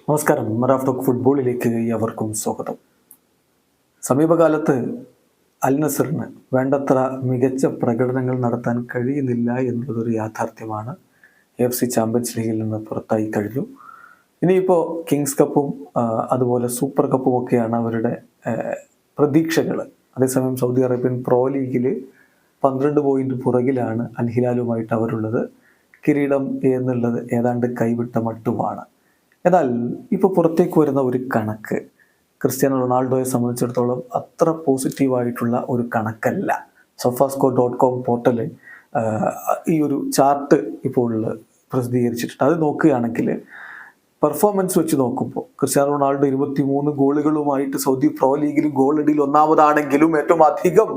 നമസ്കാരം. Raf talk ഫുട്ബോളിലേക്ക് അവർക്കും സ്വാഗതം. സമീപകാലത്ത് അൽ നസറിന് വേണ്ടത്ര മികച്ച പ്രകടനങ്ങൾ നടത്താൻ കഴിയുന്നില്ല എന്നുള്ളതൊരു യാഥാർത്ഥ്യമാണ്. AFC ചാമ്പ്യൻസ് ലീഗിൽ നിന്ന് പുറത്തായി കഴിഞ്ഞു. ഇനിയിപ്പോൾ കിങ്സ് കപ്പും അതുപോലെ സൂപ്പർ കപ്പും ഒക്കെയാണ് അവരുടെ പ്രതീക്ഷകൾ. അതേസമയം സൗദി അറേബ്യൻ പ്രോ ലീഗിൽ 12 പോയിന്റ് പുറകിലാണ് അൽ ഹിലാലുമായിട്ട് അവരുള്ളത്. കിരീടം എന്നുള്ളത് ഏതാണ്ട് കൈവിട്ട മട്ടുമാണ്. എന്നാൽ ഇപ്പോൾ പുറത്തേക്ക് വരുന്ന ഒരു കണക്ക് ക്രിസ്ത്യാനോ റൊണാൾഡോയെ സംബന്ധിച്ചിടത്തോളം അത്ര പോസിറ്റീവായിട്ടുള്ള ഒരു കണക്കല്ല. sofascore.com പോർട്ടൽ ഈ ഒരു ചാർട്ട് ഇപ്പോൾ പ്രസിദ്ധീകരിച്ചിട്ടുണ്ട്. അത് നോക്കുകയാണെങ്കിൽ പെർഫോമൻസ് വെച്ച് നോക്കുമ്പോൾ ക്രിസ്ത്യാനോ റൊണാൾഡോ 23 ഗോളുകളുമായിട്ട് സൗദി പ്രോ ലീഗിൽ ഗോളടിയിൽ ഒന്നാമതാണെങ്കിലും ഏറ്റവും അധികം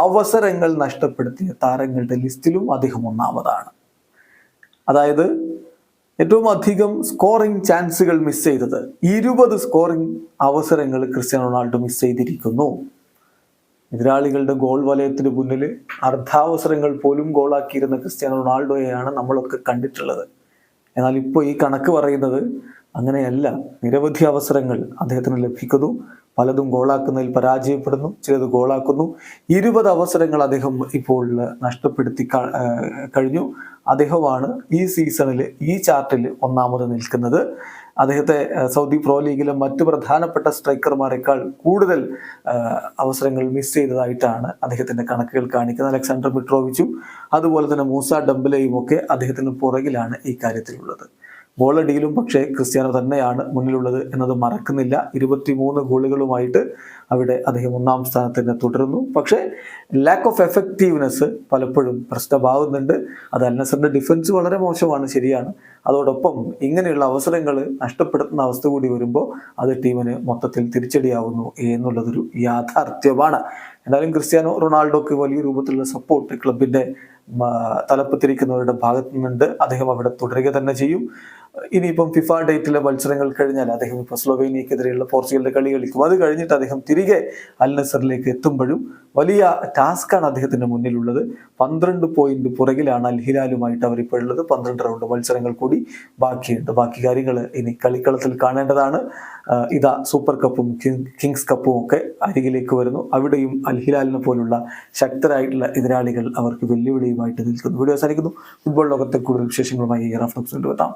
അവസരങ്ങൾ നഷ്ടപ്പെടുത്തിയ താരങ്ങളുടെ ലിസ്റ്റിലും അദ്ദേഹം ഒന്നാമതാണ്. അതായത് ഏറ്റവും അധികം സ്കോറിംഗ് ചാൻസുകൾ മിസ് ചെയ്തത് 20 സ്കോറിംഗ് അവസരങ്ങൾ ക്രിസ്ത്യാനോ റൊണാൾഡോ മിസ് ചെയ്തിരിക്കുന്നു. എതിരാളികളുടെ ഗോൾ വലയത്തിന് മുന്നിൽ അർദ്ധാവസരങ്ങൾ പോലും ഗോളാക്കിയിരുന്ന ക്രിസ്ത്യാനോ റൊണാൾഡോയെയാണ് നമ്മളൊക്കെ കണ്ടിട്ടുള്ളത്. എന്നാൽ ഇപ്പോൾ ഈ കണക്ക് പറയുന്നത് അങ്ങനെയല്ല. നിരവധി അവസരങ്ങൾ അദ്ദേഹത്തിന് ലഭിക്കുന്നു, പലതും ഗോളാക്കുന്നതിൽ പരാജയപ്പെടുന്നു, ചിലത് ഗോളാക്കുന്നു. 20 അവസരങ്ങൾ അദ്ദേഹം ഇപ്പോൾ നഷ്ടപ്പെടുത്തി കഴിഞ്ഞു. അദ്ദേഹമാണ് ഈ സീസണിൽ ഈ ചാർട്ടിൽ ഒന്നാമത് നിൽക്കുന്നത്. അദ്ദേഹത്തെ സൗദി പ്രോ ലീഗിലെ മറ്റു പ്രധാനപ്പെട്ട സ്ട്രൈക്കർമാരെക്കാൾ കൂടുതൽ അവസരങ്ങൾ മിസ് ചെയ്തതായിട്ടാണ് അദ്ദേഹത്തിന്റെ കണക്കുകൾ കാണിക്കുന്നത്. അലക്സാണ്ടർ മിട്രോവിച്ചും അതുപോലെ തന്നെ മൂസ ഡംബലയും ഒക്കെ അദ്ദേഹത്തിന് പുറകിലാണ് ഈ കാര്യത്തിലുള്ളത്. ഗോളടിയിലും പക്ഷേ ക്രിസ്ത്യാനോ തന്നെയാണ് മുന്നിലുള്ളത് എന്നത് മറക്കുന്നില്ല. 23 ഗോളുകളുമായിട്ട് അവിടെ അദ്ദേഹം ഒന്നാം സ്ഥാനത്ത് തന്നെ തുടരുന്നു. പക്ഷേ ലാക്ക് ഓഫ് എഫക്റ്റീവ്നെസ് പലപ്പോഴും പ്രശ്നമാകുന്നുണ്ട്. അത് അൽ നസറിന്റെ ഡിഫൻസ് വളരെ മോശമാണ്, ശരിയാണ്. അതോടൊപ്പം ഇങ്ങനെയുള്ള അവസരങ്ങൾ നഷ്ടപ്പെടുത്തുന്ന അവസ്ഥ കൂടി വരുമ്പോൾ അത് ടീമിന് മൊത്തത്തിൽ തിരിച്ചടിയാവുന്നു എന്നുള്ളതൊരു യാഥാർത്ഥ്യമാണ്. എന്തായാലും ക്രിസ്ത്യാനോ റൊണാൾഡോക്ക് വലിയ രൂപത്തിലുള്ള സപ്പോർട്ട് ക്ലബിന്റെ തലപ്പത്തിരിക്കുന്നവരുടെ ഭാഗത്തു നിന്നുണ്ട്. അദ്ദേഹം അവിടെ തുടരുക തന്നെ ചെയ്യും. ഇനിയിപ്പം ഫിഫ ഡേറ്റിലെ മത്സരങ്ങൾ കഴിഞ്ഞാൽ അദ്ദേഹം ഇപ്പോൾ സ്ലൊവേനിയക്കെതിരെയുള്ള പോർച്ചുഗലിന്റെ കളി കളിക്കും. അത് കഴിഞ്ഞിട്ട് അദ്ദേഹം തിരികെ അൽ നസറിലേക്ക് എത്തുമ്പോഴും വലിയ ടാസ്ക്കാണ് അദ്ദേഹത്തിന്റെ മുന്നിലുള്ളത്. 12 പോയിന്റ് പുറകിലാണ് അൽ ഹിലാലുമായിട്ട് അവരിപ്പോൾ ഉള്ളത്. 12 റൗണ്ട് മത്സരങ്ങൾ കൂടി ബാക്കിയുണ്ട്. ബാക്കി കാര്യങ്ങൾ ഇനി കളിക്കളത്തിൽ കാണേണ്ടതാണ്. ഇതാ സൂപ്പർ കപ്പും കിങ്സ് കപ്പും ഒക്കെ അരികിലേക്ക് വരുന്നു. അവിടെയും അൽ ഹിലാലിനെ പോലുള്ള ശക്തരായിട്ടുള്ള എതിരാളികൾ അവർക്ക് വെല്ലുവിളിയുമായിട്ട് നിൽക്കുന്നു. വീഡിയോ അവസാനിക്കുന്നു. ഫുട്ബോൾ ലോകത്തെ കൂടുതൽ വിശേഷങ്ങളുമായി റാഫ് ടോക്സ് കൊണ്ടുവെത്താം.